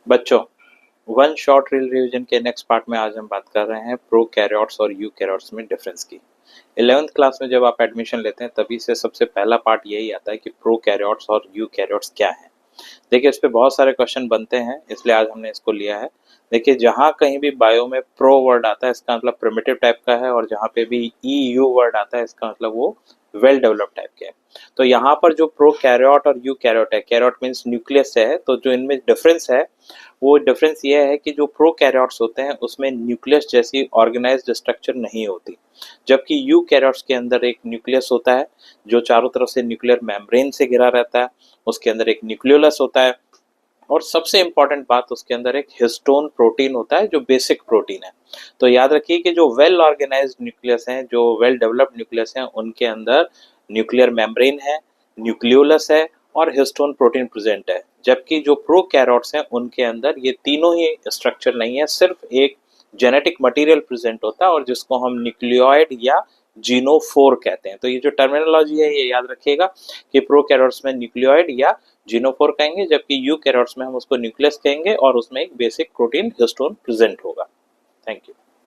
बच्चों, one short reel revision के next part में आज हम बात कर रहे हैं प्रोकैरियोट्स और यूकैरियोट्स में डिफरेंस की। 11th क्लास में जब आप एडमिशन लेते हैं तभी से सबसे पहला पार्ट यही आता है कि प्रोकैरियोट्स और यूकैरियोट्स क्या है। देखिए, इस पे बहुत सारे क्वेश्चन बनते हैं, इसलिए आज हमने इसको लिया है। देखिए, जहाँ कहीं भी बायो में प्रो वर्ड आता है इसका मतलब प्रिमिटिव टाइप का है, और जहाँ पे भी EU वर्ड आता है इसका मतलब वो वेल डेवलप्ड टाइप के है। तो यहाँ पर जो प्रोकैरियोट और यूकैरियोट है, कैरियोट मीन्स न्यूक्लियस है, तो जो इनमें डिफरेंस है वो डिफरेंस ये है कि जो प्रोकैरियोट्स होते हैं उसमें न्यूक्लियस जैसी ऑर्गेनाइज्ड स्ट्रक्चर नहीं होती, जबकि यूकैरियोट्स के अंदर एक न्यूक्लियस होता है जो चारों तरफ से न्यूक्लियर मेम्ब्रेन से घिरा रहता है। उसके अंदर एक न्यूक्लियोलस होता है, और सबसे इंपॉर्टेंट बात, उसके अंदर एक हिस्टोन प्रोटीन होता है जो बेसिक प्रोटीन है। तो याद रखिए कि जो वेल ऑर्गेनाइज्ड न्यूक्लियस हैं, जो वेल डेवलप्ड न्यूक्लियस हैं, उनके अंदर न्यूक्लियर मेम्ब्रेन है, न्यूक्लियोलस है और हिस्टोन प्रोटीन प्रेजेंट है। जबकि जो प्रोकैरियोट्स हैं उनके अंदर ये तीनों ही स्ट्रक्चर नहीं है, सिर्फ एक जेनेटिक मटेरियल प्रेजेंट होता है और जिसको हम न्यूक्लियोइड या जीनोफोर कहते हैं। तो ये जो टर्मिनोलॉजी है ये याद रखिएगा कि प्रोकैरियोट्स में न्यूक्लियोइड या जीनोफोर कहेंगे, जबकि यूकैरियोट्स में हम उसको न्यूक्लियस कहेंगे और उसमें एक बेसिक प्रोटीन हिस्टोन प्रेजेंट होगा। Thank you.